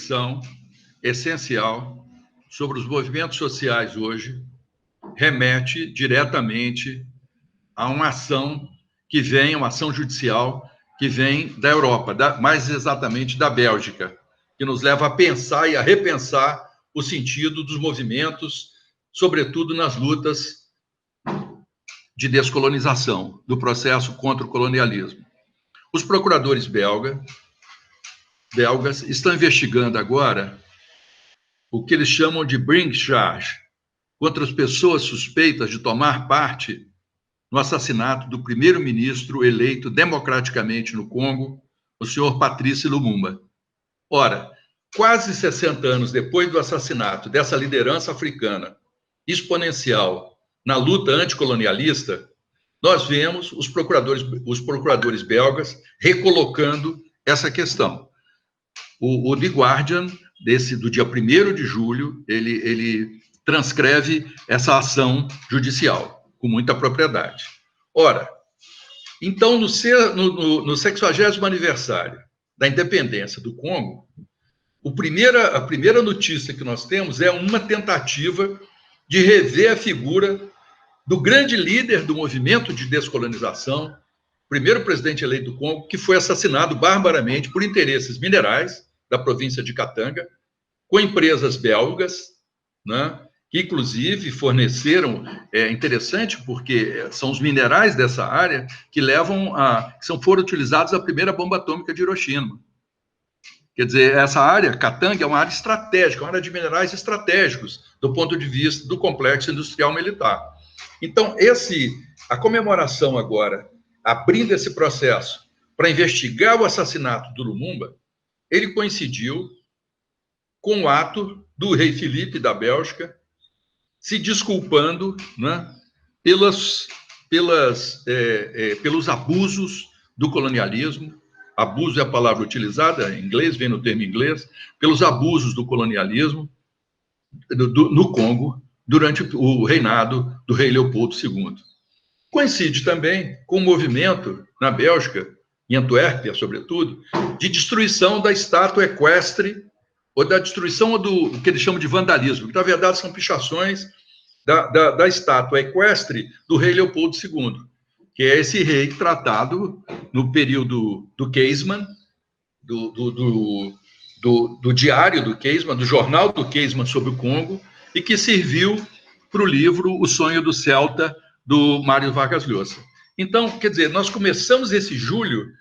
reflexão essencial sobre os movimentos sociais hoje remete diretamente a uma ação que vem, uma ação judicial que vem da Europa, mais exatamente da Bélgica, que nos leva a pensar e a repensar o sentido dos movimentos, sobretudo nas lutas de descolonização, do processo contra o colonialismo. Os procuradores belgas estão investigando agora o que eles chamam de bring charge contra as pessoas suspeitas de tomar parte no assassinato do primeiro-ministro eleito democraticamente no Congo, o senhor Patrice Lumumba. Ora, quase 60 anos depois do assassinato dessa liderança africana exponencial na luta anticolonialista, nós vemos os procuradores belgas recolocando essa questão. O The Guardian, do dia 1º de julho, ele transcreve essa ação judicial com muita propriedade. Ora, então, no 60º aniversário da independência do Congo, a primeira notícia que nós temos é uma tentativa de rever a figura do grande líder do movimento de descolonização, primeiro presidente eleito do Congo, que foi assassinado barbaramente por interesses minerais da província de Katanga, com empresas belgas, né, que inclusive forneceram, interessante porque são os minerais dessa área que foram utilizados a primeira bomba atômica de Hiroshima. Quer dizer, essa área, Katanga, é uma área estratégica, uma área de minerais estratégicos do ponto de vista do complexo industrial militar. Então, a comemoração agora, abrindo esse processo para investigar o assassinato do Lumumba, ele coincidiu com o ato do rei Filipe da Bélgica se desculpando, né, pelos abusos do colonialismo. Abuso é a palavra utilizada em inglês, vem no termo inglês, pelos abusos do colonialismo no Congo durante o reinado do rei Leopoldo II. Coincide também com o movimento na Bélgica, em Antuérpia, sobretudo, de destruição da estátua equestre, ou da destruição do que eles chamam de vandalismo, que, na verdade, são pichações da estátua equestre do rei Leopoldo II, que é esse rei tratado no período do Keisman, do diário do Keisman, do jornal do Keisman sobre o Congo, e que serviu para o livro O Sonho do Celta, do Mário Vargas Llosa. Então, quer dizer, nós começamos esse julho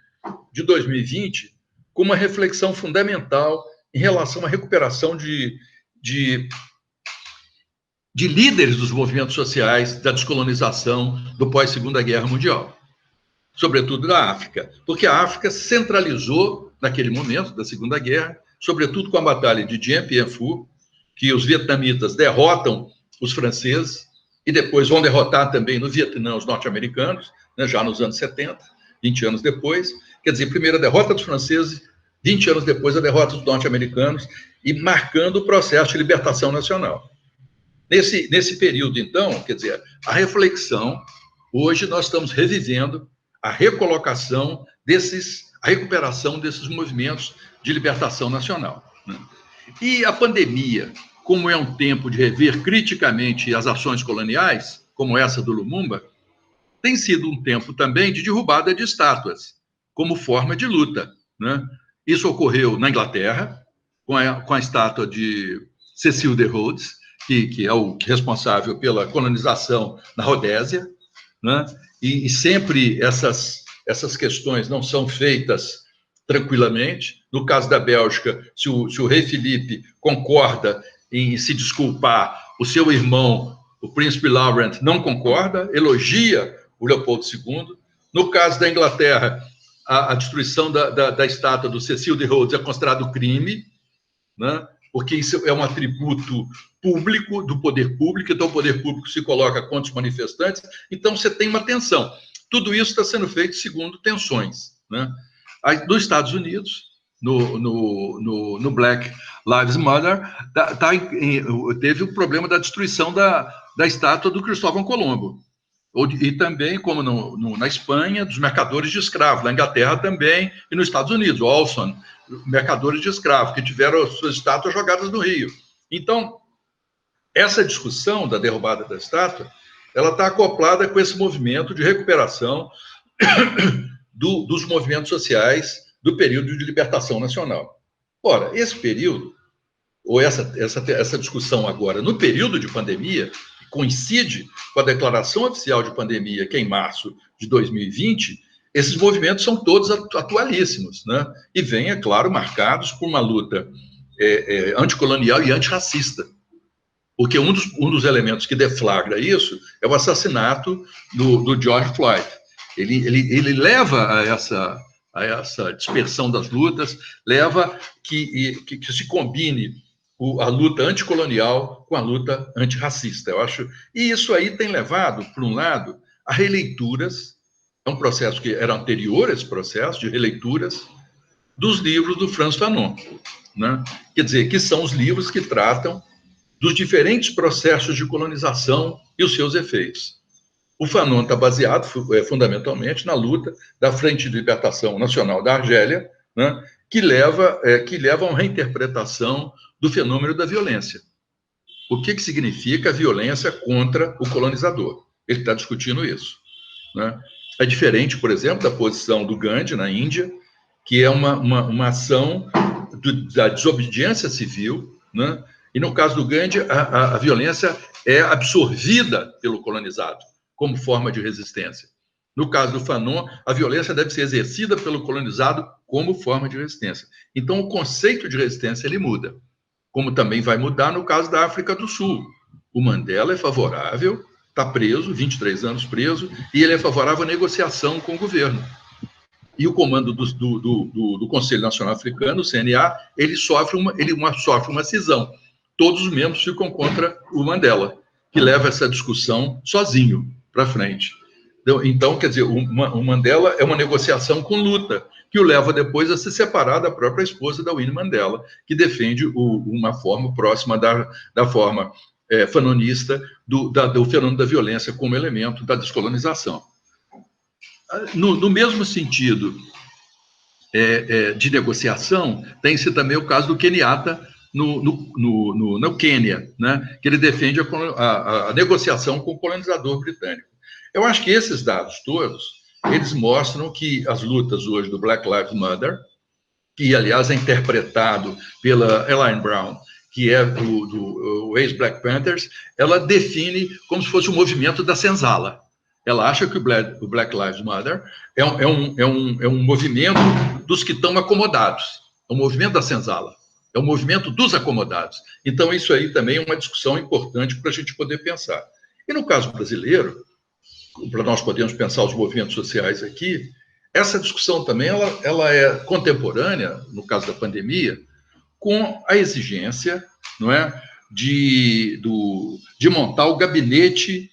de 2020 com uma reflexão fundamental em relação à recuperação de líderes dos movimentos sociais da descolonização do pós-Segunda Guerra Mundial, sobretudo da África, porque a África centralizou, naquele momento da Segunda Guerra, sobretudo com a Batalha de Dien Bien Phu, que os vietnamitas derrotam os franceses e depois vão derrotar também no Vietnã os norte-americanos, né, já nos anos 70, 20 anos depois. Quer dizer, primeiro a derrota dos franceses, 20 anos depois a derrota dos norte-americanos, e marcando o processo de libertação nacional. Nesse período, então, quer dizer, a reflexão, hoje nós estamos revivendo a recolocação a recuperação desses movimentos de libertação nacional, né? E a pandemia, como é um tempo de rever criticamente as ações coloniais, como essa do Lumumba, tem sido um tempo também de derrubada de estátuas, como forma de luta, né? Isso ocorreu na Inglaterra, com a estátua de Cecil de Rhodes, que é o responsável pela colonização na Rodésia, né? E sempre essas questões não são feitas tranquilamente. No caso da Bélgica, se o rei Filipe concorda em se desculpar, o seu irmão, o príncipe Laurent, não concorda, elogia o Leopoldo II. No caso da Inglaterra, a destruição da estátua do Cecil de Rhodes é considerado crime, né? Porque isso é um atributo público, do poder público, então o poder público se coloca contra os manifestantes, então você tem uma tensão. Tudo isso está sendo feito segundo tensões, né? Nos Estados Unidos, no Black Lives Matter, teve o problema da destruição da estátua do Cristóvão Colombo. E também, como na Espanha, dos mercadores de escravos, na Inglaterra também, e nos Estados Unidos, Olson, mercadores de escravos, que tiveram suas estátuas jogadas no Rio. Então, essa discussão da derrubada da estátua, ela está acoplada com esse movimento de recuperação dos movimentos sociais do período de libertação nacional. Ora, esse período, ou essa discussão agora, no período de pandemia, que coincide com a declaração oficial de pandemia, que é em março de 2020, esses movimentos são todos atualíssimos, né? E vêm, é claro, marcados por uma luta anticolonial e antirracista. Porque um dos elementos que deflagra isso é o assassinato do George Floyd. Ele leva a essa dispersão das lutas, leva que se combine a luta anticolonial com a luta antirracista, eu acho. E isso aí tem levado, por um lado, a releituras, é um processo que era anterior a esse processo de releituras dos livros do Frantz Fanon, né? Quer dizer, que são os livros que tratam dos diferentes processos de colonização e os seus efeitos. O Fanon está baseado fundamentalmente na luta da Frente de Libertação Nacional da Argélia, né, que leva a uma reinterpretação do fenômeno da violência. O que significa a violência contra o colonizador? Ele está discutindo isso, né? É diferente, por exemplo, da posição do Gandhi na Índia, que é uma ação da desobediência civil, né? E no caso do Gandhi, a violência é absorvida pelo colonizado como forma de resistência. No caso do Fanon, a violência deve ser exercida pelo colonizado como forma de resistência. Então, o conceito de resistência ele muda, como também vai mudar no caso da África do Sul. O Mandela é favorável, está preso, 23 anos preso, e ele é favorável à negociação com o governo. E o comando do Conselho Nacional Africano, o CNA, ele sofre uma cisão. Todos os membros ficam contra o Mandela, que leva essa discussão sozinho para frente. Então, quer dizer, o Mandela é uma negociação com luta, que o leva depois a se separar da própria esposa da Winnie Mandela, que defende uma forma próxima da forma fanonista do fenômeno da violência como elemento da descolonização. No mesmo sentido de negociação, tem-se também o caso do Kenyatta no Quênia, né, que ele defende a negociação com o colonizador britânico. Eu acho que esses dados todos, eles mostram que as lutas hoje do Black Lives Matter, que, aliás, é interpretado pela Elaine Brown, que é do ex-Black Panthers, ela define como se fosse um movimento da senzala. Ela acha que o Black Lives Matter é um movimento dos que estão acomodados, é um movimento da senzala, é um movimento dos acomodados. Então, isso aí também é uma discussão importante para a gente poder pensar. E no caso brasileiro, para nós podermos pensar os movimentos sociais aqui, essa discussão também ela é contemporânea, no caso da pandemia, com a exigência, não é, de montar o gabinete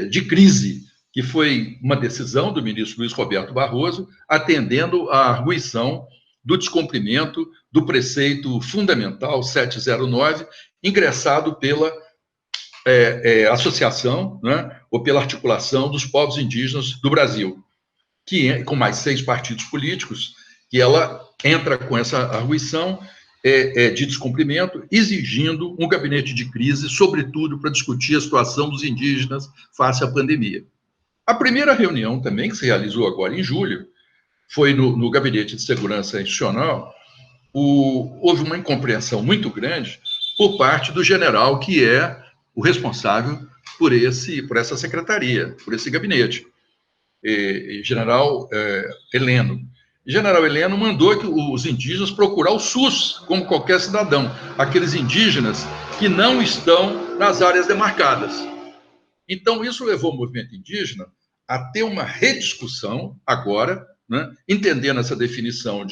de crise, que foi uma decisão do ministro Luiz Roberto Barroso, atendendo à arguição do descumprimento do preceito fundamental 709, ingressado pela associação, né, ou pela articulação dos povos indígenas do Brasil, que com mais 6 partidos políticos, que ela entra com essa arguição de descumprimento, exigindo um gabinete de crise, sobretudo para discutir a situação dos indígenas face à pandemia. A primeira reunião também, que se realizou agora em julho, foi no Gabinete de Segurança Institucional. Houve uma incompreensão muito grande por parte do general que é o responsável por essa secretaria, por esse gabinete, general Heleno. General Heleno mandou que os indígenas procurar o SUS, como qualquer cidadão, aqueles indígenas que não estão nas áreas demarcadas. Então, isso levou o movimento indígena a ter uma rediscussão agora, né, entendendo essa definição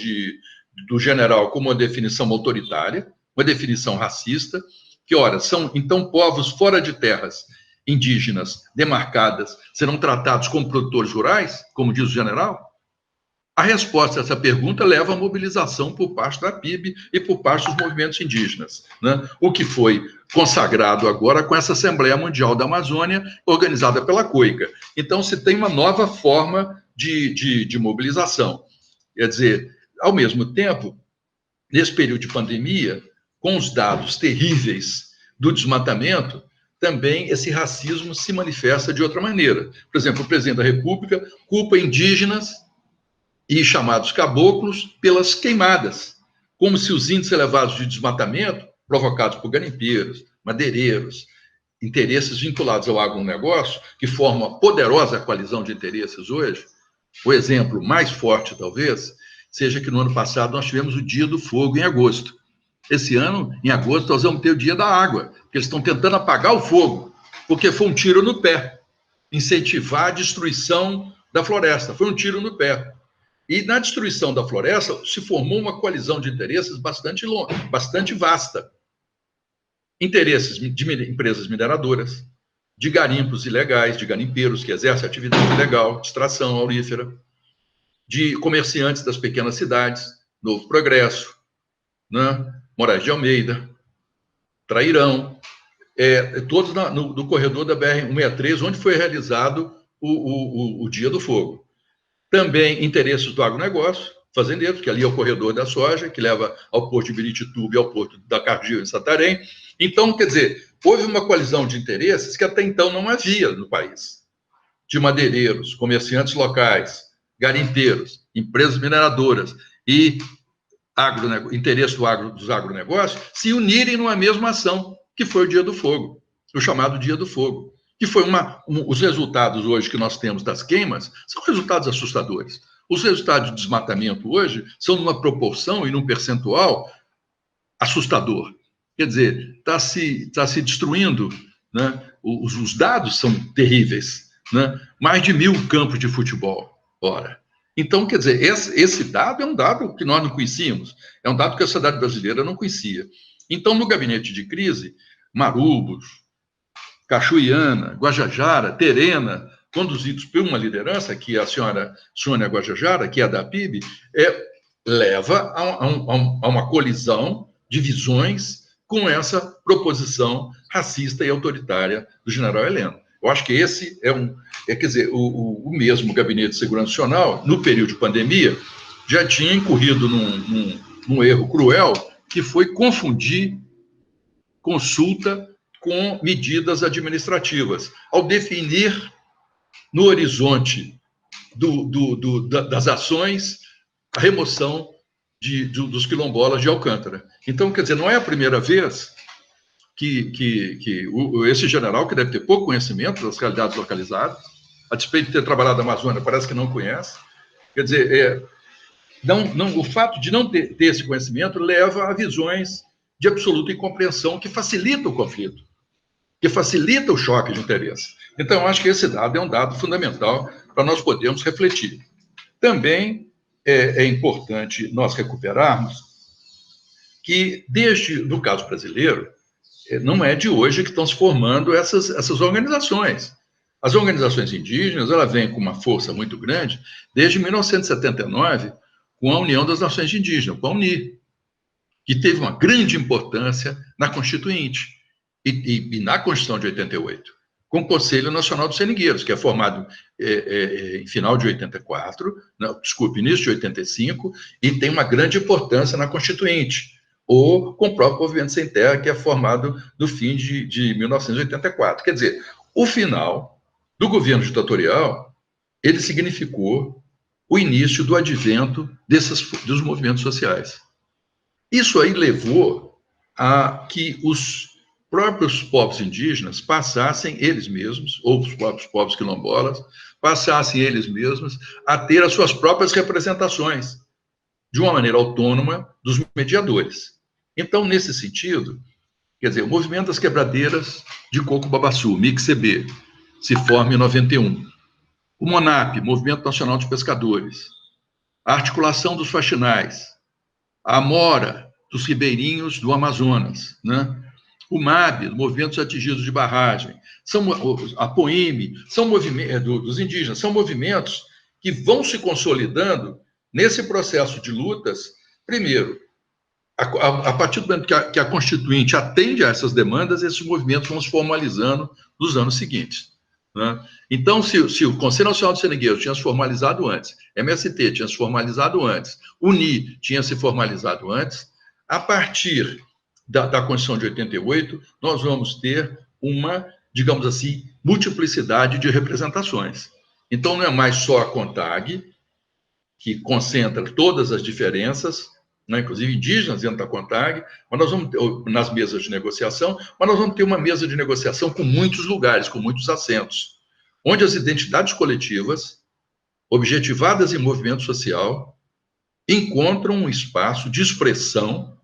do general como uma definição autoritária, uma definição racista, que, ora, são, então, povos fora de terras indígenas demarcadas serão tratados como produtores rurais, como diz o general? A resposta a essa pergunta leva à mobilização por parte da PIB e por parte dos movimentos indígenas, né? O que foi consagrado agora com essa Assembleia Mundial da Amazônia, organizada pela COICA. Então, se tem uma nova forma de mobilização. Quer dizer, ao mesmo tempo, nesse período de pandemia, com os dados terríveis do desmatamento, também esse racismo se manifesta de outra maneira. Por exemplo, o presidente da República culpa indígenas e chamados caboclos pelas queimadas, como se os índices elevados de desmatamento, provocados por garimpeiros, madeireiros, interesses vinculados ao agronegócio, que formam uma poderosa coalizão de interesses hoje. O exemplo mais forte, talvez, seja que no ano passado nós tivemos o Dia do Fogo em agosto. Esse ano, em agosto, nós vamos ter o Dia da Água, porque eles estão tentando apagar o fogo, porque foi um tiro no pé, incentivar a destruição da floresta, foi um tiro no pé. E na destruição da floresta se formou uma coalizão de interesses bastante vasta. Interesses de empresas mineradoras, de garimpos ilegais, de garimpeiros que exercem atividade ilegal, extração aurífera, de comerciantes das pequenas cidades, Novo Progresso, né? Moraes de Almeida, Trairão, todos no corredor da BR-163, onde foi realizado o Dia do Fogo. Também interesses do agronegócio, fazendeiros, que ali é o corredor da soja, que leva ao porto de Birituba e ao porto da Cargill em Santarém. Então, quer dizer, houve uma coalizão de interesses que até então não havia no país. De madeireiros, comerciantes locais, garimpeiros, empresas mineradoras e interesse dos agronegócios se unirem numa mesma ação, que foi o Dia do Fogo, o chamado Dia do Fogo. Que foi os resultados hoje que nós temos das queimas são resultados assustadores. Os resultados de desmatamento hoje são numa proporção e num percentual assustador. Quer dizer, está se destruindo, né? Os dados são terríveis, né? Mais de 1.000 campos de futebol, ora. Então, quer dizer, esse dado é um dado que nós não conhecíamos, é um dado que a sociedade brasileira não conhecia. Então, no gabinete de crise, Marubos, Cachoiana, Guajajara, Terena, conduzidos por uma liderança, que é a senhora Sônia Guajajara, que é da PIB, leva a uma colisão de visões com essa proposição racista e autoritária do general Heleno. Eu acho que esse quer dizer, o mesmo Gabinete de Segurança Nacional, no período de pandemia, já tinha incorrido num erro cruel, que foi confundir consulta com medidas administrativas, ao definir no horizonte das ações a remoção dos quilombolas de Alcântara. Então, quer dizer, não é a primeira vez que esse general, que deve ter pouco conhecimento das realidades localizadas, a despeito de ter trabalhado na Amazônia, parece que não conhece, quer dizer, o fato de não ter esse conhecimento leva a visões de absoluta incompreensão que facilita o conflito, que facilita o choque de interesse. Então, eu acho que esse dado é um dado fundamental para nós podermos refletir. Também é importante nós recuperarmos que, no caso brasileiro, não é de hoje que estão se formando essas organizações. As organizações indígenas, ela vêm com uma força muito grande desde 1979, com a União das Nações Indígenas, com a UNI, que teve uma grande importância na Constituinte e na Constituição de 88, com o Conselho Nacional dos Seringueiros, que é formado em final de 84, início de 85, e tem uma grande importância na Constituinte, ou com o próprio Movimento Sem Terra, que é formado no fim de 1984. Quer dizer, o final do governo ditatorial, ele significou o início do advento dos movimentos sociais. Isso aí levou a que os próprios povos indígenas passassem eles mesmos, ou os próprios povos quilombolas, passassem eles mesmos a ter as suas próprias representações, de uma maneira autônoma, dos mediadores. Então, nesse sentido, quer dizer, o Movimento das Quebradeiras de Coco-Babaçu, MIC-CB, se forma em 91. O MONAP, Movimento Nacional dos Pescadores. A Articulação dos Faxinais. A AMORA, dos Ribeirinhos do Amazonas, né? O MAB, Movimentos Atingidos de Barragem, a POIME, são movimentos dos indígenas, são movimentos que vão se consolidando nesse processo de lutas, primeiro, a partir do momento que a Constituinte atende a essas demandas, esses movimentos vão se formalizando nos anos seguintes. Né? Então, se o Conselho Nacional dos Seringueiros tinha se formalizado antes, MST tinha se formalizado antes, UNI tinha se formalizado antes, a partir da Constituição de 88, nós vamos ter uma, digamos assim, multiplicidade de representações. Então, não é mais só a CONTAG, que concentra todas as diferenças, né, inclusive indígenas dentro da CONTAG, mas nós vamos ter, nas mesas de negociação, mas nós vamos ter uma mesa de negociação com muitos lugares, com muitos assentos, onde as identidades coletivas, objetivadas em movimento social, encontram um espaço de expressão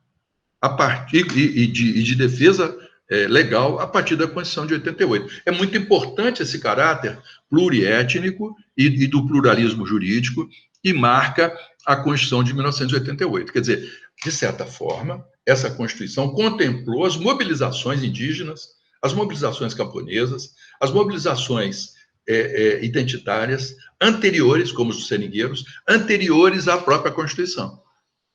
a partir e de defesa legal a partir da Constituição de 88. É muito importante esse caráter pluriétnico e do pluralismo jurídico e marca a Constituição de 1988. Quer dizer, de certa forma, essa Constituição contemplou as mobilizações indígenas, as mobilizações camponesas, as mobilizações identitárias anteriores, como os seringueiros, anteriores à própria Constituição.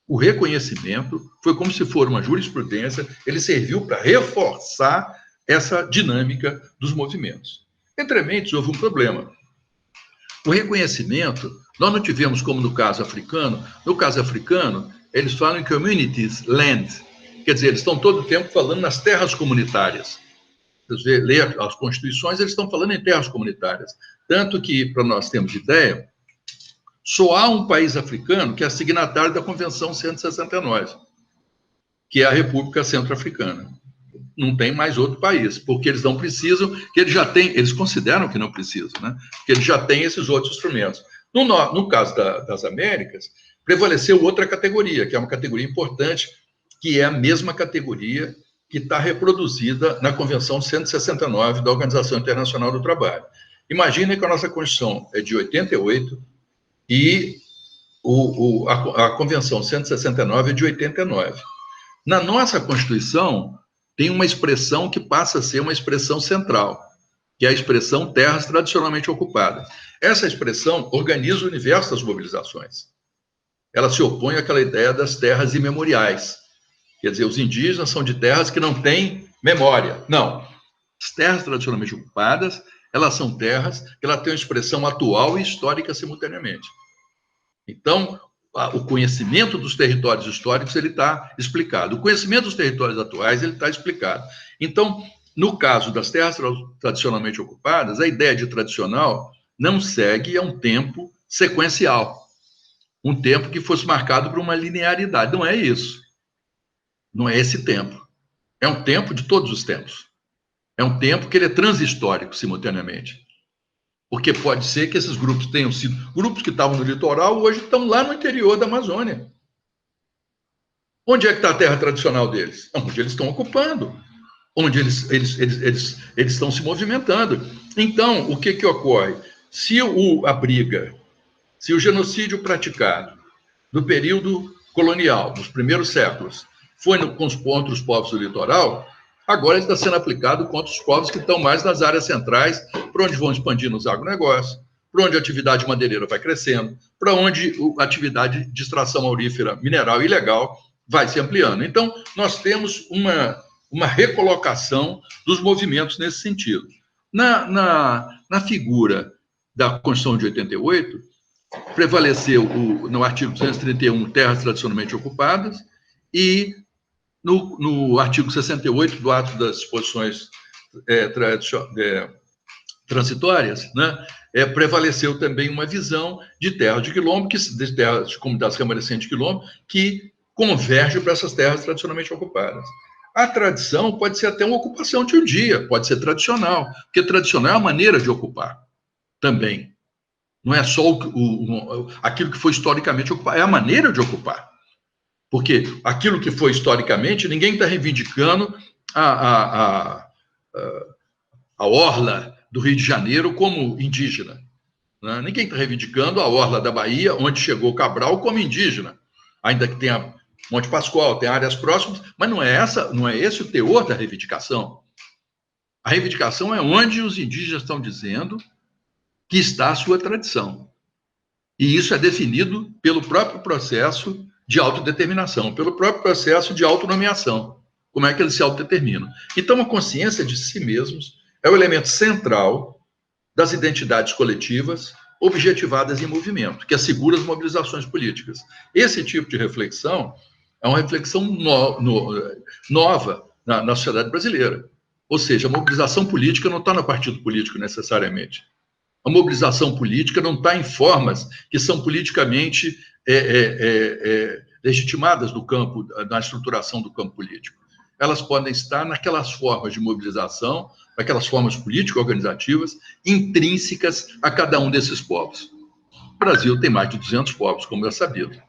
O reconhecimento foi como se for uma jurisprudência, ele serviu para reforçar essa dinâmica dos movimentos. Entre mentes, houve um problema. O reconhecimento, nós não tivemos como no caso africano. No caso africano, eles falam em communities land, quer dizer, eles estão todo o tempo falando nas terras comunitárias. Você lê as constituições, eles estão falando em terras comunitárias. Tanto que, para nós termos ideia, só há um país africano que é signatário da Convenção 169, que é a República Centro-Africana. Não tem mais outro país, porque eles não precisam, que eles já têm, eles consideram que não precisam, né? Porque eles já têm esses outros instrumentos. No caso das Américas, prevaleceu outra categoria, que é uma categoria importante, que é a mesma categoria que está reproduzida na Convenção 169 da Organização Internacional do Trabalho. Imaginem que a nossa Constituição é de 88 e a Convenção 169 é de 89. Na nossa Constituição, tem uma expressão que passa a ser uma expressão central, que é a expressão terras tradicionalmente ocupadas. Essa expressão organiza o universo das mobilizações. Ela se opõe àquela ideia das terras imemoriais. Quer dizer, os indígenas são de terras que não têm memória. Não. As terras tradicionalmente ocupadas, elas são terras que ela tem uma expressão atual e histórica simultaneamente. Então, o conhecimento dos territórios históricos ele está explicado. O conhecimento dos territórios atuais ele está explicado. Então, no caso das terras tradicionalmente ocupadas, a ideia de tradicional não segue a um tempo sequencial, um tempo que fosse marcado por uma linearidade. Não é isso. Não é esse tempo. É um tempo de todos os tempos. É um tempo que ele é transhistórico simultaneamente. Porque pode ser que esses grupos tenham sido grupos que estavam no litoral, hoje estão lá no interior da Amazônia. Onde é que está a terra tradicional deles? Onde eles estão ocupando, onde eles estão se movimentando. Então, o que ocorre? Se a briga, se o genocídio praticado no período colonial, nos primeiros séculos, foi contra os povos do litoral, agora está sendo aplicado contra os povos que estão mais nas áreas centrais, para onde vão expandindo os agronegócios, para onde a atividade madeireira vai crescendo, para onde a atividade de extração aurífera mineral ilegal vai se ampliando. Então, nós temos uma recolocação dos movimentos nesse sentido. Na figura da Constituição de 88, prevaleceu, no artigo 231, terras tradicionalmente ocupadas, e no artigo 68 do ato das disposições transitórias, né, prevaleceu também uma visão de terras de quilombo, de terras de comunidades remanescentes de quilombo, que converge para essas terras tradicionalmente ocupadas. A tradição pode ser até uma ocupação de um dia, pode ser tradicional, porque tradicional é a maneira de ocupar também. Não é só aquilo que foi historicamente ocupado, é a maneira de ocupar. Porque aquilo que foi historicamente, ninguém está reivindicando a orla do Rio de Janeiro como indígena. Né? Ninguém está reivindicando a orla da Bahia, onde chegou Cabral, como indígena. Ainda que tenha Monte Pascoal, tem áreas próximas, mas não é esse o teor da reivindicação. A reivindicação é onde os indígenas estão dizendo que está a sua tradição. E isso é definido pelo próprio processo de autodeterminação, pelo próprio processo de autonomeação. Como é que eles se autodeterminam? Então, a consciência de si mesmos é o elemento central das identidades coletivas objetivadas em movimento, que assegura as mobilizações políticas. Esse tipo de reflexão é uma reflexão nova na sociedade brasileira. Ou seja, a mobilização política não está no partido político necessariamente. A mobilização política não está em formas que são politicamente legitimadas no campo, na estruturação do campo político. Elas podem estar naquelas formas de mobilização, naquelas formas político-organizativas intrínsecas a cada um desses povos. O Brasil tem mais de 200 povos, como é sabido.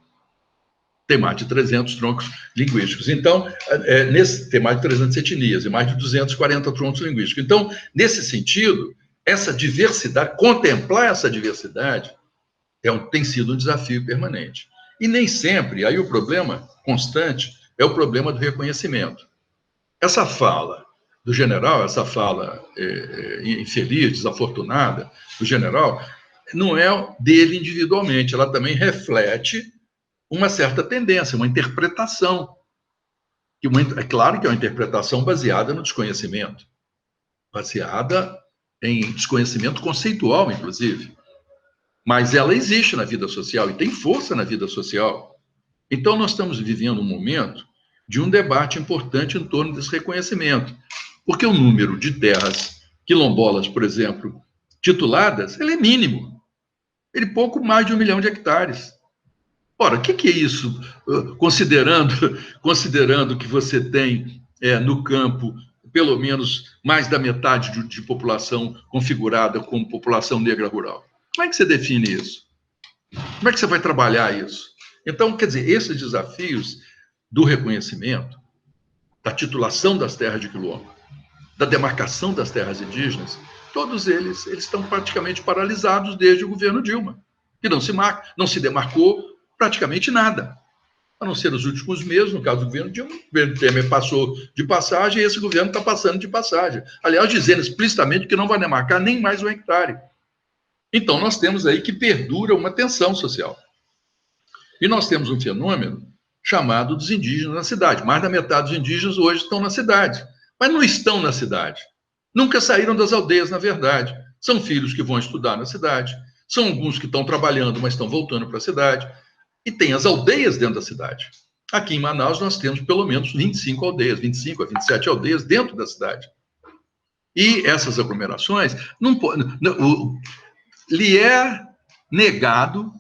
Tem mais de 300 troncos linguísticos. Então, tem mais de 300 etnias e mais de 240 troncos linguísticos. Então, nesse sentido, essa diversidade, contemplar essa diversidade, tem sido um desafio permanente. E nem sempre, aí o problema constante é o problema do reconhecimento. Essa fala do general, essa fala infeliz, desafortunada do general, não é dele individualmente, ela também reflete uma certa tendência, uma interpretação. É claro que é uma interpretação baseada no desconhecimento, baseada em desconhecimento conceitual, inclusive. Mas ela existe na vida social e tem força na vida social. Então, nós estamos vivendo um momento de um debate importante em torno desse reconhecimento. Porque o número de terras quilombolas, por exemplo, tituladas, ele é mínimo. Ele é pouco mais de 1 milhão de hectares. Ora, o que é isso, considerando que você tem no campo pelo menos mais da metade de população configurada como população negra rural? Como é que você define isso? Como é que você vai trabalhar isso? Então, quer dizer, esses desafios do reconhecimento, da titulação das terras de quilombo, da demarcação das terras indígenas, todos eles estão praticamente paralisados desde o governo Dilma, que não se demarcou praticamente nada, a não ser nos últimos meses, no caso do governo Dilma, o governo Temer passou de passagem e esse governo está passando de passagem. Aliás, dizendo explicitamente que não vai demarcar nem mais 1 hectare. Então, nós temos aí que perdura uma tensão social. E nós temos um fenômeno chamado dos indígenas na cidade. Mais da metade dos indígenas hoje estão na cidade, mas não estão na cidade. Nunca saíram das aldeias, na verdade. São filhos que vão estudar na cidade, são alguns que estão trabalhando, mas estão voltando para a cidade. E tem as aldeias dentro da cidade. Aqui em Manaus, nós temos pelo menos 25 aldeias, 25 a 27 aldeias dentro da cidade. E essas aglomerações, lhe é negado,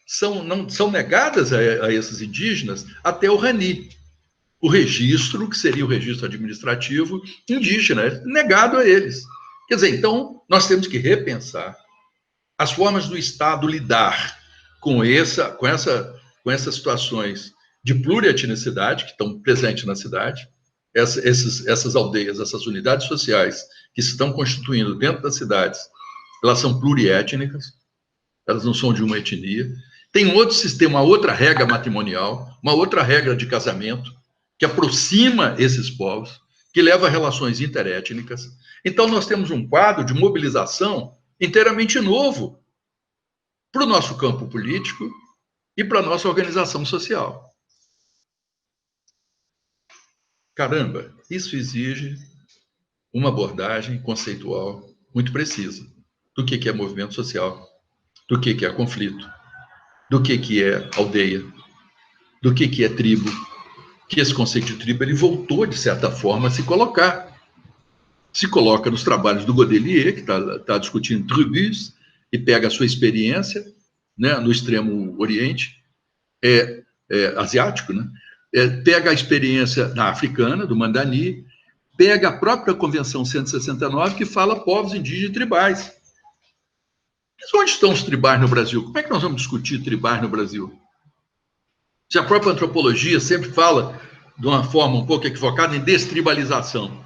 são negadas a esses indígenas até o RANI, o registro, que seria o registro administrativo indígena, é negado a eles. Quer dizer, então, nós temos que repensar as formas do Estado lidar com essas situações de plurietnicidade que estão presentes na cidade, essas aldeias, essas unidades sociais que se estão constituindo dentro das cidades, elas são pluriétnicas, elas não são de uma etnia. Tem um outro sistema, uma outra regra matrimonial, uma outra regra de casamento, que aproxima esses povos, que leva a relações interétnicas. Então, nós temos um quadro de mobilização inteiramente novo para o nosso campo político e para a nossa organização social. Caramba, isso exige uma abordagem conceitual muito precisa do que é movimento social, do que é conflito, do que é aldeia, do que é tribo, que esse conceito de tribo ele voltou, de certa forma, a se colocar. Se coloca nos trabalhos do Godelier, que está discutindo tribus, e pega a sua experiência, né, no extremo oriente, asiático, né, pega a experiência da africana, do Mandani, pega a própria Convenção 169, que fala povos indígenas e tribais. Mas onde estão os tribais no Brasil? Como é que nós vamos discutir tribais no Brasil? Se a própria antropologia sempre fala, de uma forma um pouco equivocada, em destribalização.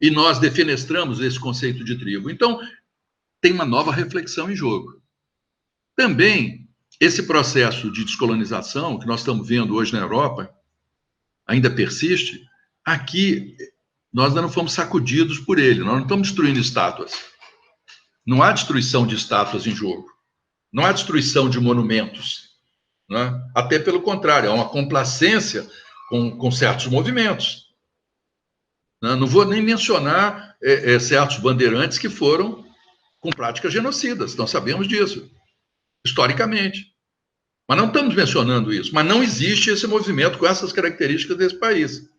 E nós defenestramos esse conceito de tribo. Então, tem uma nova reflexão em jogo. Também, esse processo de descolonização que nós estamos vendo hoje na Europa, ainda persiste. Aqui, nós ainda não fomos sacudidos por ele, nós não estamos destruindo estátuas. Não há destruição de estátuas em jogo. Não há destruição de monumentos. Né? Até pelo contrário, há uma complacência com certos movimentos. Né? Não vou nem mencionar certos bandeirantes que foram com práticas genocidas. Nós sabemos disso, historicamente. Mas não estamos mencionando isso. Mas não existe esse movimento com essas características desse país.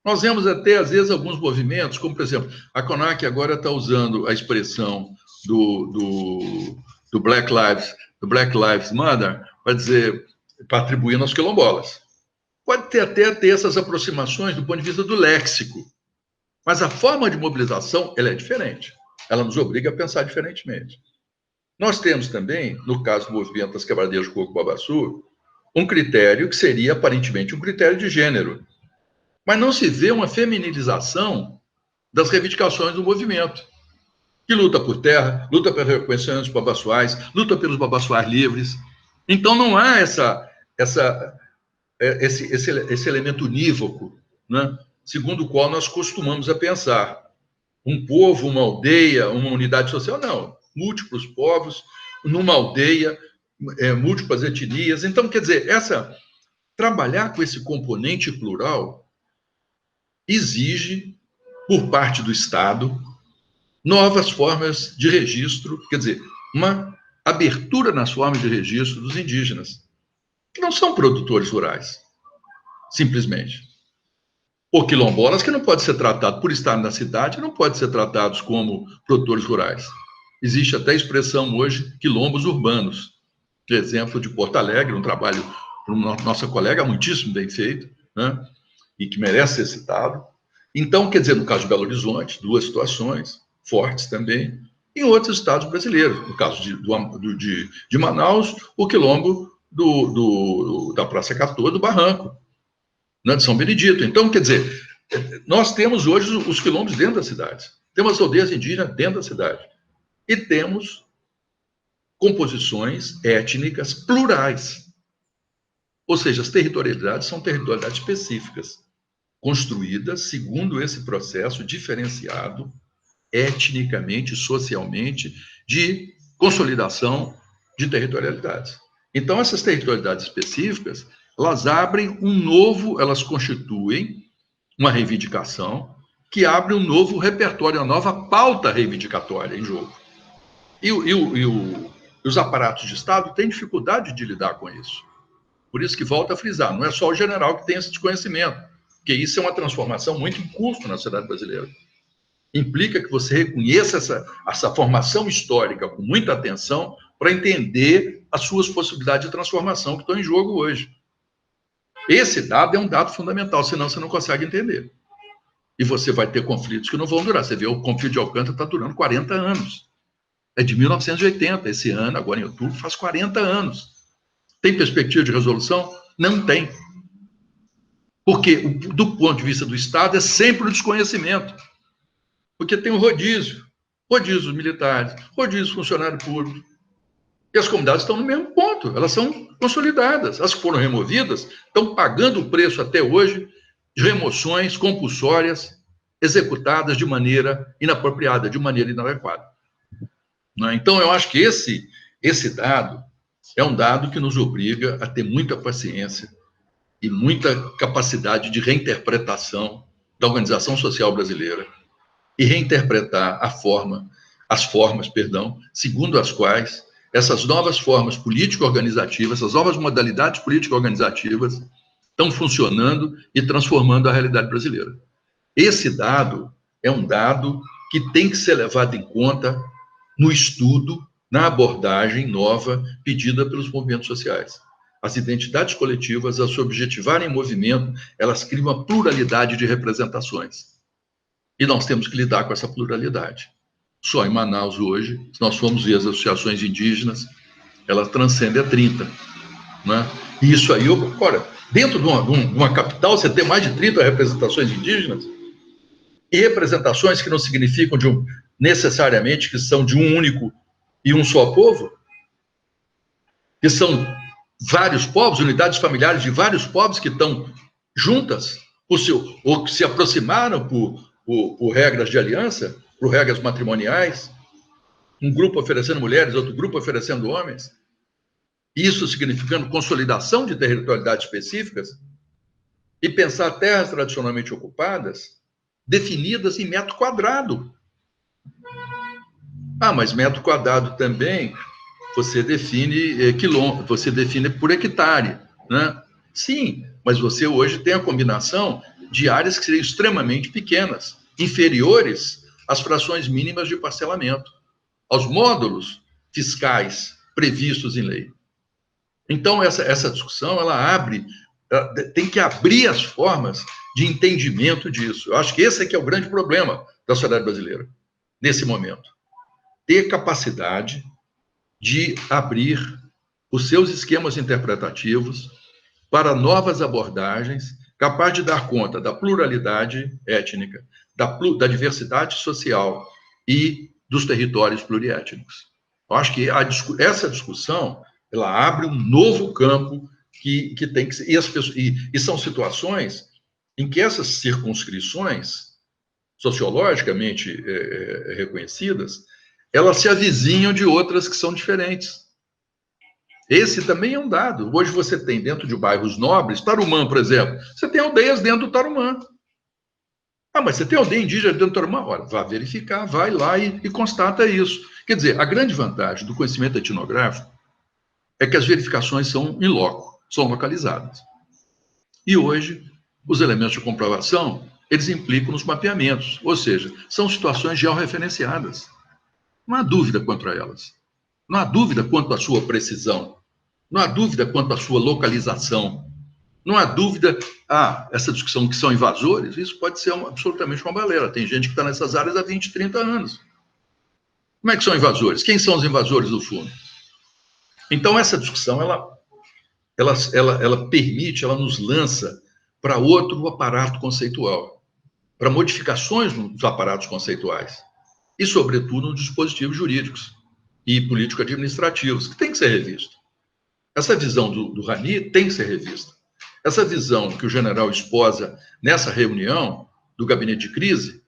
Nós vemos até, às vezes, alguns movimentos, como, por exemplo, a CONAC agora está usando a expressão do Black Lives Matter para atribuir aos quilombolas. Pode ter essas aproximações do ponto de vista do léxico, mas a forma de mobilização ela é diferente. Ela nos obriga a pensar diferentemente. Nós temos também, no caso do movimento das quebradeiras de coco-babaçu, um critério que seria aparentemente um critério de gênero, mas não se vê uma feminilização das reivindicações do movimento, que luta por terra, luta pelo reconhecimento dos babassuais, luta pelos babassuais livres. Então não há esse elemento unívoco, né, segundo o qual nós costumamos a pensar. Um povo, uma aldeia, uma unidade social, não. Múltiplos povos, numa aldeia, múltiplas etnias. Então, quer dizer, trabalhar com esse componente plural exige, por parte do Estado, novas formas de registro, quer dizer, uma abertura nas formas de registro dos indígenas, que não são produtores rurais, simplesmente. Ou quilombolas, que não podem ser tratados, por estar na cidade, não podem ser tratados como produtores rurais. Existe até a expressão hoje, quilombos urbanos, que é exemplo de Porto Alegre, um trabalho de nossa colega muitíssimo bem feito, né, e que merece ser citado. Então, quer dizer, no caso de Belo Horizonte, duas situações fortes também, em outros estados brasileiros. No caso de Manaus, o quilombo da Praça 14 do Barranco, né, de São Benedito. Então, quer dizer, nós temos hoje os quilombos dentro das cidades, temos as aldeias indígenas dentro da cidade, e temos composições étnicas plurais. Ou seja, as territorialidades são territorialidades específicas, construídas segundo esse processo diferenciado, etnicamente, socialmente, de consolidação de territorialidades. Então, essas territorialidades específicas, elas constituem uma reivindicação que abre um novo repertório, uma nova pauta reivindicatória em jogo. E os aparatos de Estado têm dificuldade de lidar com isso. Por isso que volta a frisar, não é só o general que tem esse desconhecimento, porque isso é uma transformação muito em curso na sociedade brasileira. Implica que você reconheça essa formação histórica com muita atenção para entender as suas possibilidades de transformação que estão em jogo hoje. Esse dado é um dado fundamental, senão você não consegue entender. E você vai ter conflitos que não vão durar. Você vê, o conflito de Alcântara está durando 40 anos. É de 1980, esse ano, agora em outubro, faz 40 anos. Tem perspectiva de resolução? Não tem. Porque, do ponto de vista do Estado, é sempre o desconhecimento. Porque tem o rodízio militares, rodízio funcionário público. E as comunidades estão no mesmo ponto, elas são consolidadas. As que foram removidas estão pagando o preço até hoje de remoções compulsórias executadas de maneira inapropriada, de maneira inadequada. Então, eu acho que esse dado é um dado que nos obriga a ter muita paciência e muita capacidade de reinterpretação da organização social brasileira e reinterpretar as formas, segundo as quais essas novas formas político-organizativas, essas novas modalidades político-organizativas estão funcionando e transformando a realidade brasileira. Esse dado é um dado que tem que ser levado em conta no estudo, na abordagem nova pedida pelos movimentos sociais. As identidades coletivas, ao se objetivarem em movimento, elas criam uma pluralidade de representações. E nós temos que lidar com essa pluralidade. Só em Manaus hoje, se nós formos ver as associações indígenas, elas transcendem a 30. Né? E isso aí, olha, dentro de uma capital, você tem mais de 30 representações indígenas, e representações que não significam necessariamente que são de um único e um só povo, que são vários povos, unidades familiares de vários povos que estão juntas, ou que se aproximaram por regras de aliança, por regras matrimoniais. um grupo oferecendo mulheres, outro grupo oferecendo homens, isso significando consolidação de territorialidades específicas, e pensar terras tradicionalmente ocupadas definidas em metro quadrado. Ah, mas metro quadrado também você define quilômetro, você define por hectare, né? Sim, mas você hoje tem a combinação de áreas que seriam extremamente pequenas, inferiores às frações mínimas de parcelamento, aos módulos fiscais previstos em lei. Então, essa discussão, ela tem que abrir as formas de entendimento disso. Eu acho que esse é que é o grande problema da sociedade brasileira, nesse momento. Ter capacidade de abrir os seus esquemas interpretativos para novas abordagens, capaz de dar conta da pluralidade étnica, da diversidade social e dos territórios pluriétnicos. Eu acho que essa discussão ela abre um novo campo que tem que ser. E são situações em que essas circunscrições sociologicamente reconhecidas, elas se avizinham de outras que são diferentes. Esse também é um dado. Hoje você tem dentro de bairros nobres, Tarumã, por exemplo, você tem aldeias dentro do Tarumã. Ah, mas você tem aldeia indígena dentro do Tarumã? Ora, vá verificar, vai lá e constata isso. Quer dizer, a grande vantagem do conhecimento etnográfico é que as verificações são em loco, são localizadas. E hoje, os elementos de comprovação, eles implicam nos mapeamentos, ou seja, são situações georreferenciadas. Não há dúvida quanto a elas. Não há dúvida quanto à sua precisão. Não há dúvida quanto à sua localização. Não há dúvida, essa discussão que são invasores, isso pode ser absolutamente uma balela. Tem gente que está nessas áreas há 20, 30 anos. Como é que são invasores? Quem são os invasores do fundo? Então, essa discussão, ela permite, ela nos lança para outro aparato conceitual, para modificações nos aparatos conceituais e, sobretudo, nos dispositivos jurídicos e político-administrativos, que tem que ser revisto. Essa visão do Rani tem que ser revista. Essa visão que o general esposa nessa reunião do gabinete de crise,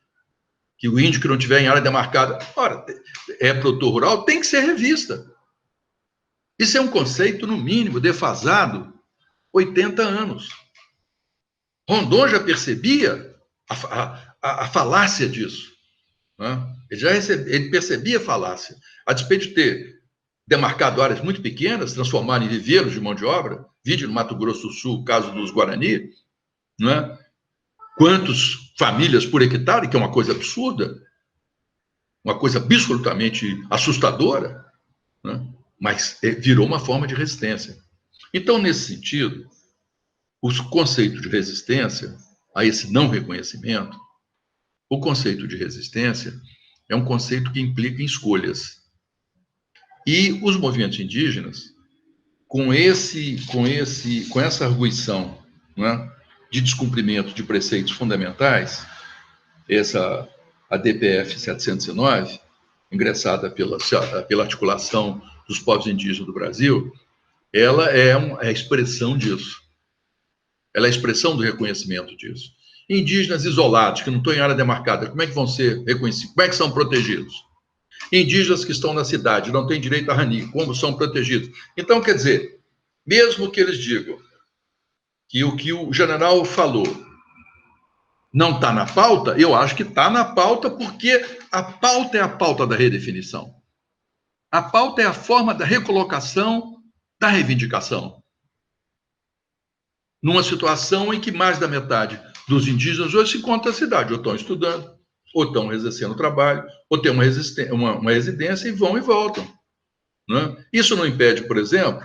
que o índio que não tiver em área demarcada, ora, é produtor rural, tem que ser revista. Isso é um conceito, no mínimo, defasado 80 anos. Rondon já percebia a falácia disso. Né? Ele percebia a falácia. A despeito de ter demarcado áreas muito pequenas, transformado em viveiros de mão de obra, vide no Mato Grosso do Sul, o caso dos Guarani, né? Quantas famílias por hectare, que é uma coisa absurda, uma coisa absolutamente assustadora, né? Mas virou uma forma de resistência. Então, nesse sentido, o conceito de resistência a esse não reconhecimento, o conceito de resistência é um conceito que implica em escolhas. E os movimentos indígenas, com essa arguição, né, de descumprimento de preceitos fundamentais, a DPF 709, ingressada pela articulação dos povos indígenas do Brasil, ela é a expressão disso. Ela é a expressão do reconhecimento disso. Indígenas isolados, que não estão em área demarcada, como é que vão ser reconhecidos? Como é que são protegidos? Indígenas que estão na cidade, não têm direito a RANI, como são protegidos? Então, quer dizer, mesmo que eles digam que o que o general falou não está na pauta, eu acho que está na pauta porque a pauta é a pauta da redefinição. A pauta é a forma da recolocação da reivindicação. Numa situação em que mais da metade dos indígenas hoje se encontra na cidade, ou estão estudando, ou estão exercendo trabalho, ou têm uma residência e vão e voltam. Né? Isso não impede, por exemplo,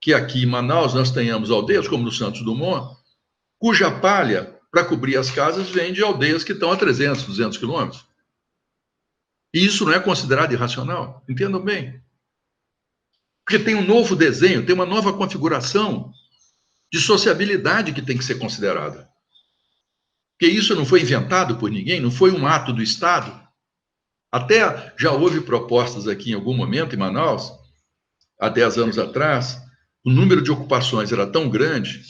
que aqui em Manaus nós tenhamos aldeias, como no Santos Dumont, cuja palha, para cobrir as casas, vem de aldeias que estão a 300, 200 quilômetros. E isso não é considerado irracional? Entendam bem. Porque tem um novo desenho, tem uma nova configuração de sociabilidade que tem que ser considerada. Porque isso não foi inventado por ninguém, não foi um ato do Estado. Até já houve propostas aqui em algum momento em Manaus, há 10 anos atrás, o número de ocupações era tão grande,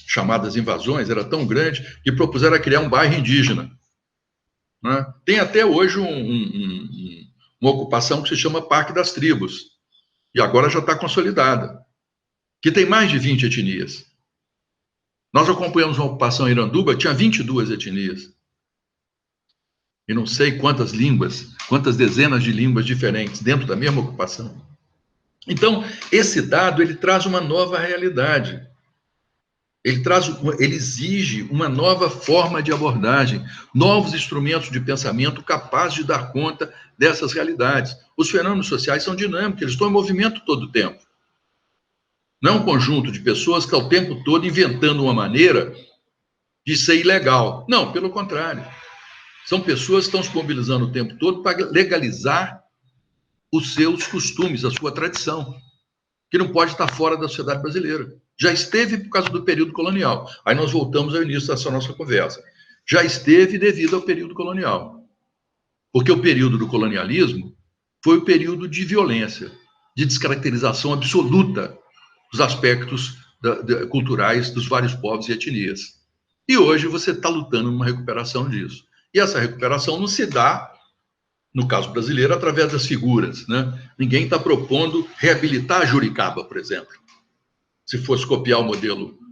chamadas invasões, era tão grande, que propuseram criar um bairro indígena. Né? Tem até hoje uma ocupação que se chama Parque das Tribos, e agora já está consolidada, que tem mais de 20 etnias. Nós acompanhamos uma ocupação em Iranduba, tinha 22 etnias. E não sei quantas línguas, quantas dezenas de línguas diferentes dentro da mesma ocupação. Então, esse dado, ele traz uma nova realidade. Ele exige uma nova forma de abordagem, novos instrumentos de pensamento capazes de dar conta dessas realidades. Os fenômenos sociais são dinâmicos, eles estão em movimento todo o tempo. Não é um conjunto de pessoas que, ao tempo todo, inventando uma maneira de ser ilegal. Não, pelo contrário. São pessoas que estão se mobilizando o tempo todo para legalizar os seus costumes, a sua tradição, que não pode estar fora da sociedade brasileira. Já esteve por causa do período colonial. Aí nós voltamos ao início dessa nossa conversa. Já esteve devido ao período colonial. Porque o período do colonialismo foi o período de violência, de descaracterização absoluta dos aspectos culturais dos vários povos e etnias. E hoje você está lutando numa recuperação disso. E essa recuperação não se dá, no caso brasileiro, através das figuras, né? Ninguém está propondo reabilitar a Juricaba, por exemplo, se fosse copiar o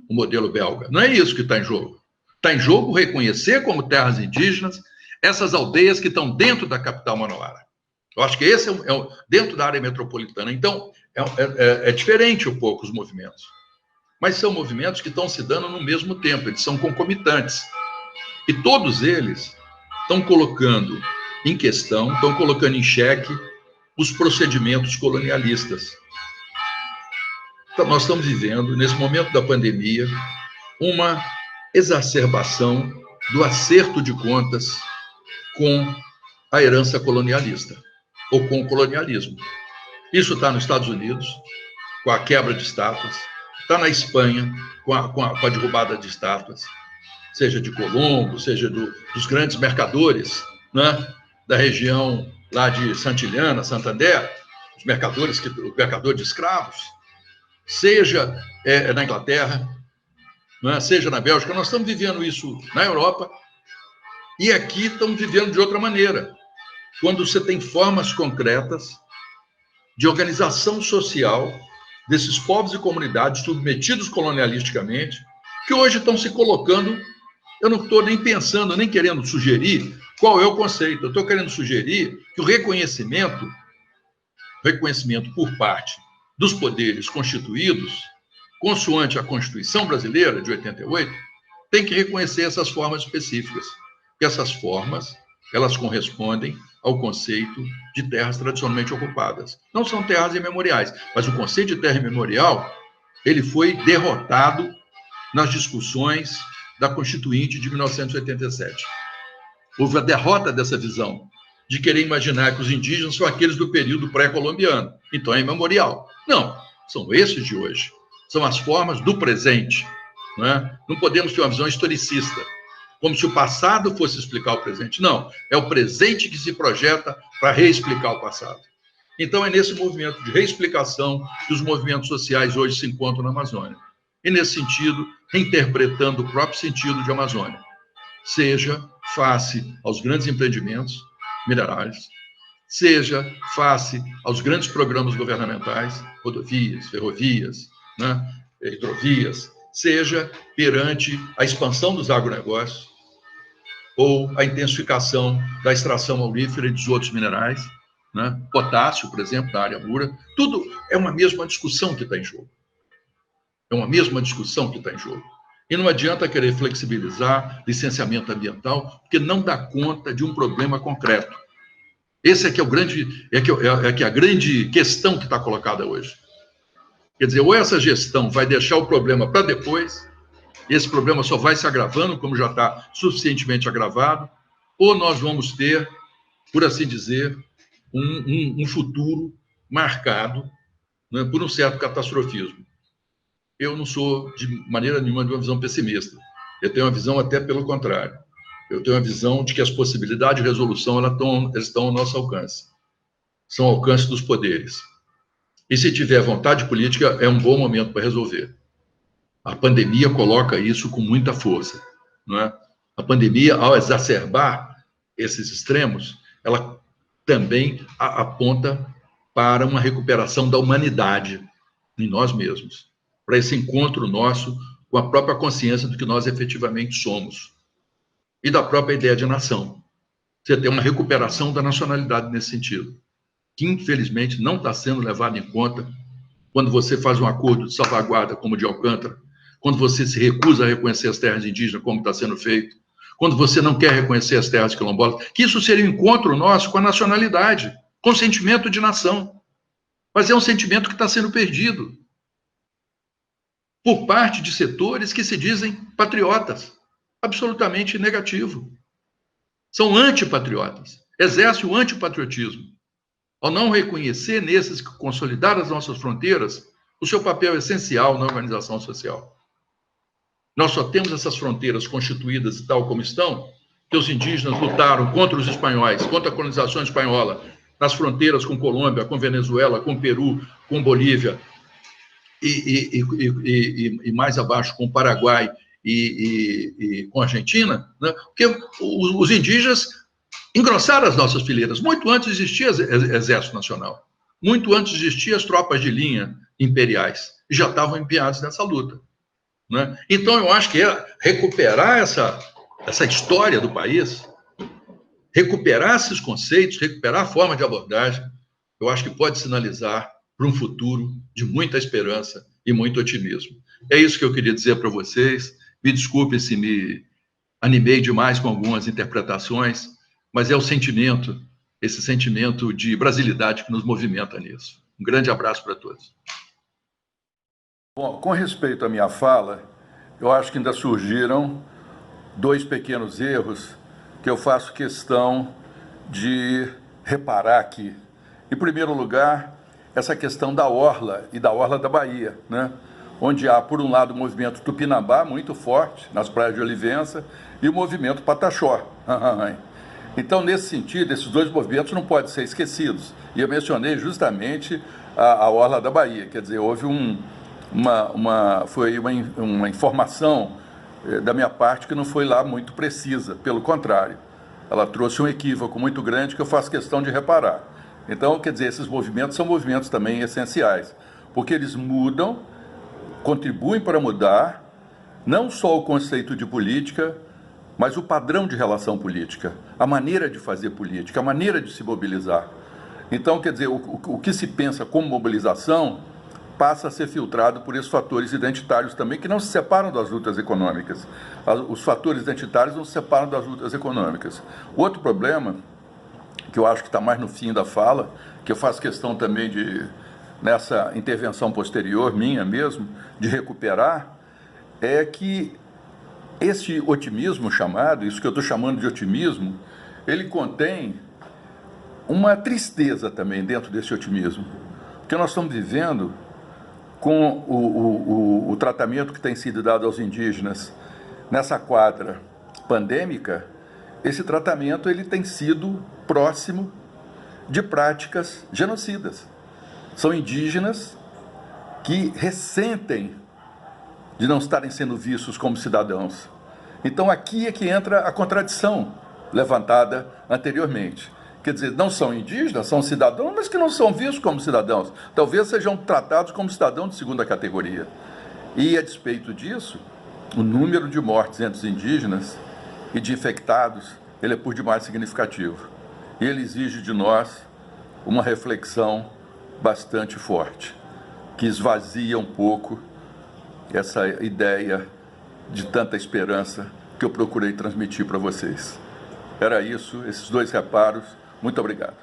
modelo belga. Não é isso que está em jogo. Está em jogo reconhecer como terras indígenas essas aldeias que estão dentro da capital manauara. Eu acho que esse dentro da área metropolitana. Então, é diferente um pouco os movimentos. Mas são movimentos que estão se dando no mesmo tempo, eles são concomitantes. E todos eles estão colocando em questão, estão colocando em xeque os procedimentos colonialistas. Então, nós estamos vivendo, nesse momento da pandemia, uma exacerbação do acerto de contas com a herança colonialista, ou com o colonialismo. Isso está nos Estados Unidos, com a quebra de estátuas, está na Espanha, com a derrubada de estátuas, seja de Colombo, seja dos grandes mercadores, né, da região lá de Santillana, Santander, os mercadores de escravos, seja na Inglaterra, né, seja na Bélgica. Nós estamos vivendo isso na Europa e aqui estamos vivendo de outra maneira, quando você tem formas concretas de organização social desses povos e comunidades submetidos colonialisticamente, que hoje estão se colocando. Eu não estou nem pensando, nem querendo sugerir qual é o conceito. Eu estou querendo sugerir que o reconhecimento por parte dos poderes constituídos, consoante a Constituição Brasileira de 88, tem que reconhecer essas formas específicas. E essas formas, elas correspondem ao conceito de terras tradicionalmente ocupadas. Não são terras imemoriais, mas o conceito de terra imemorial, ele foi derrotado nas discussões da Constituinte de 1987. Houve a derrota dessa visão, de querer imaginar que os indígenas são aqueles do período pré-colombiano. Então é imemorial. Não, são esses de hoje. São as formas do presente. Não é? Não podemos ter uma visão historicista, como se o passado fosse explicar o presente. Não, é o presente que se projeta para reexplicar o passado. Então é nesse movimento de reexplicação que os movimentos sociais hoje se encontram na Amazônia. E, nesse sentido, reinterpretando o próprio sentido de Amazônia, seja face aos grandes empreendimentos minerais, seja face aos grandes programas governamentais, rodovias, ferrovias, né, hidrovias, seja perante a expansão dos agronegócios ou a intensificação da extração aurífera e dos outros minerais, né, potássio, por exemplo, na área Mura. Tudo é uma mesma discussão que está em jogo. É uma mesma discussão que está em jogo. E não adianta querer flexibilizar licenciamento ambiental, porque não dá conta de um problema concreto. Esse é que é a grande questão que está colocada hoje. Quer dizer, ou essa gestão vai deixar o problema para depois, e esse problema só vai se agravando, como já está suficientemente agravado, ou nós vamos ter, por assim dizer, um futuro marcado, né, por um certo catastrofismo. Eu não sou, de maneira nenhuma, de uma visão pessimista. Eu tenho uma visão até pelo contrário. Eu tenho uma visão de que as possibilidades de resolução elas estão ao nosso alcance. São ao alcance dos poderes. E se tiver vontade política, é um bom momento para resolver. A pandemia coloca isso com muita força, não é? A pandemia, ao exacerbar esses extremos, ela também aponta para uma recuperação da humanidade em nós mesmos, para esse encontro nosso com a própria consciência do que nós efetivamente somos e da própria ideia de nação. Você tem uma recuperação da nacionalidade nesse sentido, que infelizmente não está sendo levado em conta quando você faz um acordo de salvaguarda como o de Alcântara, quando você se recusa a reconhecer as terras indígenas como está sendo feito, quando você não quer reconhecer as terras quilombolas, que isso seria um encontro nosso com a nacionalidade, com o sentimento de nação. Mas é um sentimento que está sendo perdido por parte de setores que se dizem patriotas, absolutamente negativo. São antipatriotas, exercem o antipatriotismo, ao não reconhecer nesses que consolidaram as nossas fronteiras o seu papel essencial na organização social. Nós só temos essas fronteiras constituídas tal como estão, que os indígenas lutaram contra os espanhóis, contra a colonização espanhola, nas fronteiras com Colômbia, com Venezuela, com Peru, com Bolívia, e mais abaixo com Paraguai e com Argentina, né? Porque os indígenas engrossaram as nossas fileiras. Muito antes existia Exército Nacional, muito antes existiam as tropas de linha imperiais, e já estavam empenhados nessa luta. Né? Então, eu acho que recuperar essa história do país, recuperar esses conceitos, recuperar a forma de abordagem, eu acho que pode sinalizar para um futuro de muita esperança e muito otimismo. É isso que eu queria dizer para vocês. Me desculpe se me animei demais com algumas interpretações, mas é o sentimento, esse sentimento de brasilidade que nos movimenta nisso. Um grande abraço para todos. Bom, com respeito à minha fala, eu acho que ainda surgiram dois pequenos erros que eu faço questão de reparar aqui. Em primeiro lugar, essa questão da orla e da orla da Bahia, né? Onde há, por um lado, o movimento Tupinambá, muito forte, nas praias de Olivença, e o movimento Pataxó. Então, nesse sentido, esses dois movimentos não podem ser esquecidos. E eu mencionei justamente a orla da Bahia, quer dizer, houve foi uma informação da minha parte que não foi lá muito precisa, pelo contrário, ela trouxe um equívoco muito grande que eu faço questão de reparar. Então, quer dizer, esses movimentos são movimentos também essenciais, porque eles mudam, contribuem para mudar, não só o conceito de política, mas o padrão de relação política, a maneira de fazer política, a maneira de se mobilizar. Então, quer dizer, o que se pensa como mobilização passa a ser filtrado por esses fatores identitários também, que não se separam das lutas econômicas. Os fatores identitários não se separam das lutas econômicas. Outro problema, que eu acho que está mais no fim da fala, que eu faço questão também de, nessa intervenção posterior, minha mesmo, de recuperar, é que esse otimismo chamado, isso que eu estou chamando de otimismo, ele contém uma tristeza também dentro desse otimismo. Porque nós estamos vivendo com o tratamento que tem sido dado aos indígenas nessa quadra pandêmica, esse tratamento ele tem sido próximo de práticas genocidas. São indígenas que ressentem de não estarem sendo vistos como cidadãos. Então aqui é que entra a contradição levantada anteriormente. Quer dizer, não são indígenas, são cidadãos, mas que não são vistos como cidadãos. Talvez sejam tratados como cidadãos de segunda categoria. E, a despeito disso, o número de mortes entre os indígenas e de infectados, ele é por demais significativo. E ele exige de nós uma reflexão bastante forte, que esvazia um pouco essa ideia de tanta esperança que eu procurei transmitir para vocês. Era isso, esses dois reparos. Muito obrigado.